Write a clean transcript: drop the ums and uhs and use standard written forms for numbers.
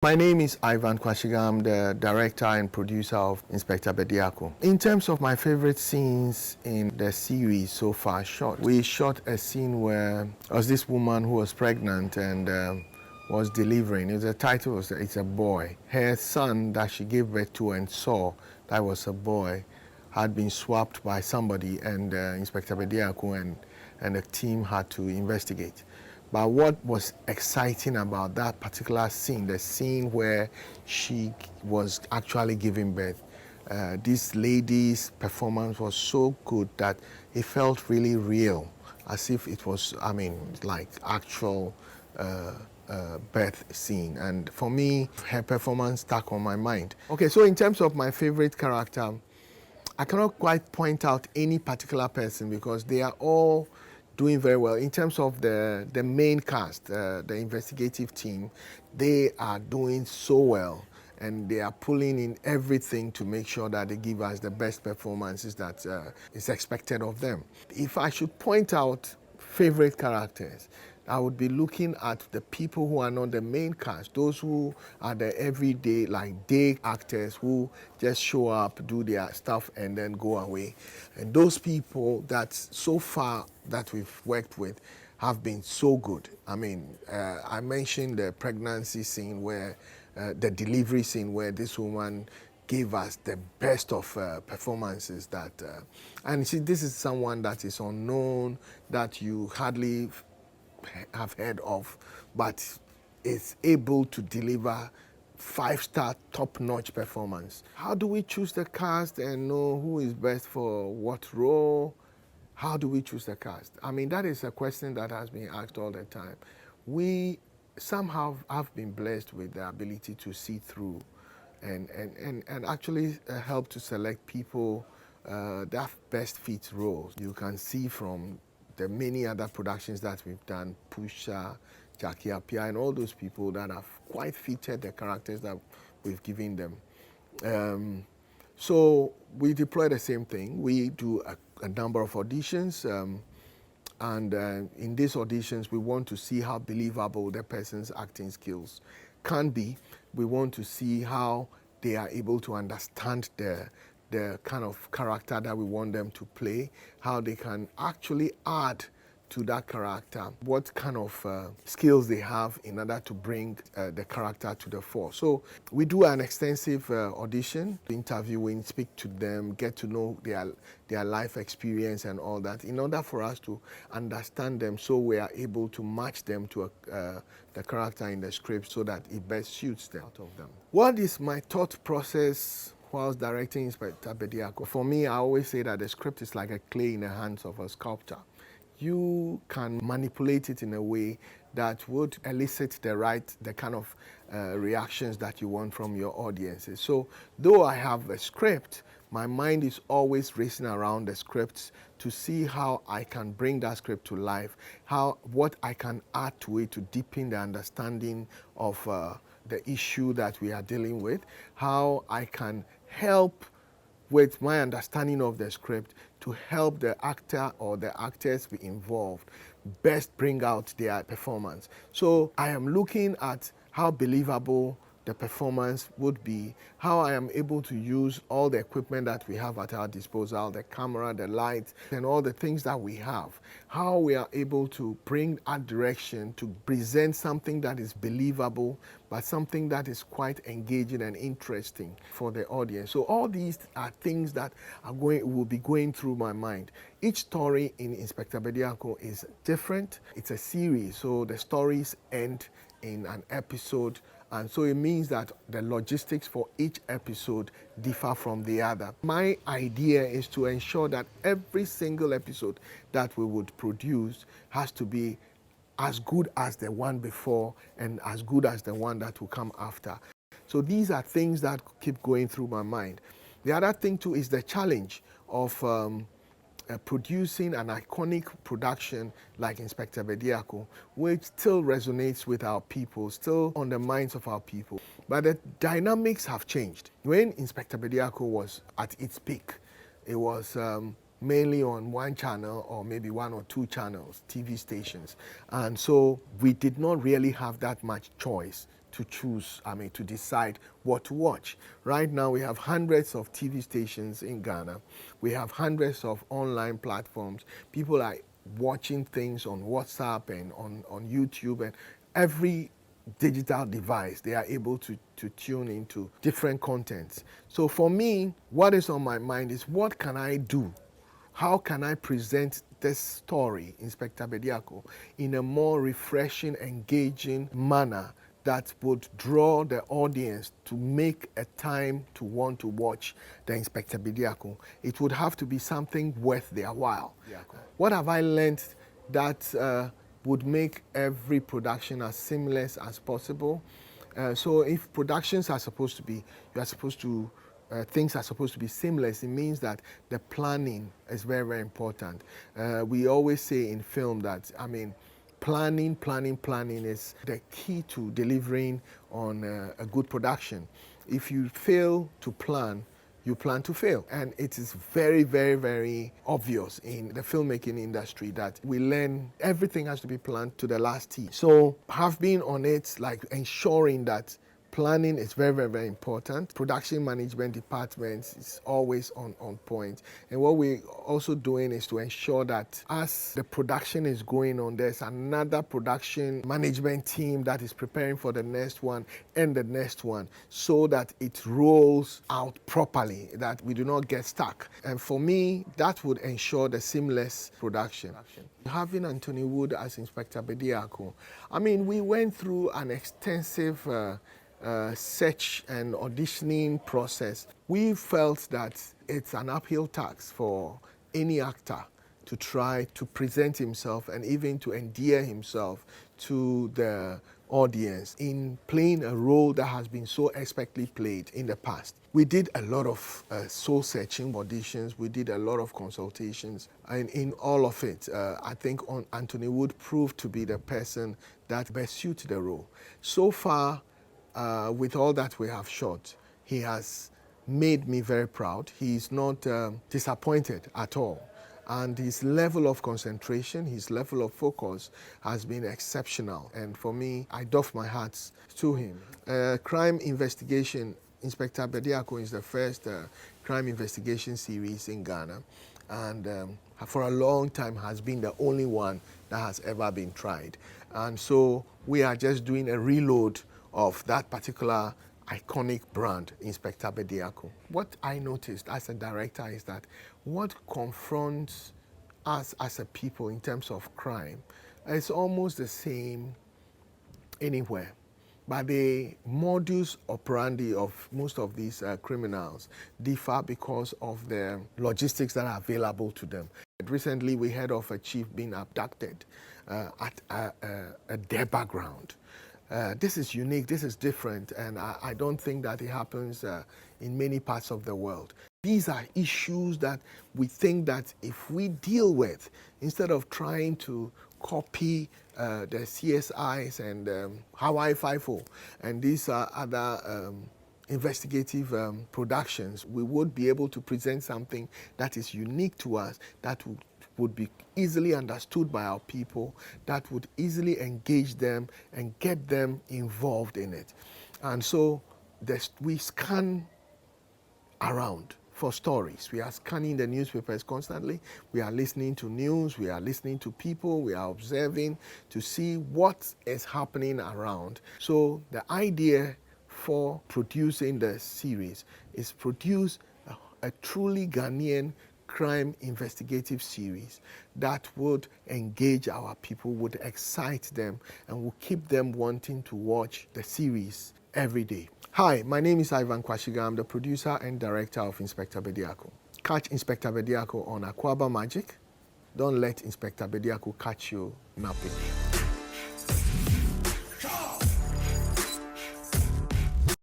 My name is Ivan Quashigah. I'm the director and producer of Inspector Bediako. In terms of my favorite scenes in the series so far we shot a scene where there was this woman who was pregnant and was delivering. The title was It's a Boy. Her son that she gave birth to and saw that was a boy had been swapped by somebody, and Inspector Bediako and the team had to investigate. But what was exciting about that particular scene, the scene where she was actually giving birth, this lady's performance was so good that it felt really real, as if it was, like actual birth scene. And for me, her performance stuck on my mind. Okay, so in terms of my favorite character, I cannot quite point out any particular person because they are all doing very well. In terms of the main cast, the investigative team, they are doing so well and they are pulling in everything to make sure that they give us the best performances that is expected of them. If I should point out favorite characters, I would be looking at the people who are not the main cast, those who are the everyday, like day actors who just show up, do their stuff, and then go away. And those people that so far that we've worked with have been so good. I mentioned the pregnancy scene where, the delivery scene where this woman gave us the best of performances that, and see, this is someone that is unknown, that you hardly have heard of, but is able to deliver 5-star top-notch performance. How do we choose the cast and know who is best for what role? How do we choose the cast? That is a question that has been asked all the time. We somehow have been blessed with the ability to see through and actually help to select people that best fit roles. You can see from the many other productions that we've done, Pusha, Jackie Appiah, and all those people that have quite fitted the characters that we've given them. So we deploy the same thing. We do a number of auditions, and in these auditions, we want to see how believable the person's acting skills can be. We want to see how they are able to understand the kind of character that we want them to play, how they can actually add to that character, what kind of skills they have in order to bring the character to the fore. So we do an extensive audition, interviewing, speak to them, get to know their life experience and all that, in order for us to understand them so we are able to match them to the character in the script so that it best suits them out of them. What is my thought process whilst directing Inspector Bediako? For me, I always say that the script is like a clay in the hands of a sculptor. You can manipulate it in a way that would elicit the kind of reactions that you want from your audiences. So though I have a script, my mind is always racing around the scripts to see how I can bring that script to life, what I can add to it to deepen the understanding of the issue that we are dealing with, how I can help with my understanding of the script to help the actor or the actors be involved best bring out their performance. So I am looking at how believable the performance would be, how I am able to use all the equipment that we have at our disposal, the camera, the lights, and all the things that we have, how we are able to bring our direction to present something that is believable, but something that is quite engaging and interesting for the audience. So all these are things that will be going through my mind. Each story in Inspector Bediako is different. It's a series, so the stories end in an episode, and so it means that the logistics for each episode differ from the other. My idea is to ensure that every single episode that we would produce has to be as good as the one before and as good as the one that will come after. So these are things that keep going through my mind. The other thing too is the challenge of producing an iconic production like Inspector Bediako, which still resonates with our people, still on the minds of our people. But the dynamics have changed. When Inspector Bediako was at its peak, it was mainly on one channel or maybe one or two channels, TV stations. And so we did not really have that much choice to choose, to decide what to watch. Right now, we have hundreds of TV stations in Ghana. We have hundreds of online platforms. People are watching things on WhatsApp and on YouTube, and every digital device, they are able to tune into different contents. So for me, what is on my mind is, what can I do? How can I present this story, Inspector Bediako, in a more refreshing, engaging manner that would draw the audience to make a time to want to watch the Inspector Bediako? It would have to be something worth their while. What have I learned that would make every production as seamless as possible? So if productions are supposed to be, things are supposed to be seamless, it means that the planning is very, very important. We always say in film that, planning is the key to delivering on a good production. If you fail to plan, you plan to fail. And it is very, very, very obvious in the filmmaking industry that we learn everything has to be planned to the last T. So have been on it, like ensuring that planning is very, very, very important. Production management departments is always on point. And what we're also doing is to ensure that as the production is going on, there's another production management team that is preparing for the next one and the next one, so that it rolls out properly, that we do not get stuck. And for me, that would ensure the seamless production. Having Anthony Woode as Inspector Bediako, we went through an extensive search and auditioning process. We felt that it's an uphill task for any actor to try to present himself and even to endear himself to the audience in playing a role that has been so expertly played in the past. We did a lot of soul-searching auditions. We did a lot of consultations. And in all of it, I think Anthony Woode proved to be the person that best suited the role. So far, with all that we have shot, he has made me very proud. He's not disappointed at all. And his level of concentration, his level of focus has been exceptional. And for me, I doff my hats to him. Crime investigation, Inspector Bediako is the first crime investigation series in Ghana. And for a long time has been the only one that has ever been tried. And so we are just doing a reload of that particular iconic brand, Inspector Bediako. What I noticed as a director is that what confronts us as a people in terms of crime is almost the same anywhere. But the modus operandi of most of these criminals differ because of the logistics that are available to them. Recently, we heard of a chief being abducted at a Deba ground. This is unique, this is different, and I don't think that it happens in many parts of the world. These are issues that we think that if we deal with, instead of trying to copy the CSIs and Hawaii Five-0 and these other investigative productions, we would be able to present something that is unique to us, that would be easily understood by our people, that would easily engage them and get them involved in it. And so we scan around for stories. We are scanning the newspapers constantly. We are listening to news. We are listening to people. We are observing to see what is happening around. So the idea for producing the series is produce a truly Ghanaian crime investigative series that would engage our people, would excite them, and would keep them wanting to watch the series every day. Hi, my name is Ivan Quashigah. I'm the producer and director of Inspector Bediako. Catch Inspector Bediako on Akwaaba Magic. Don't let Inspector Bediako catch you napping.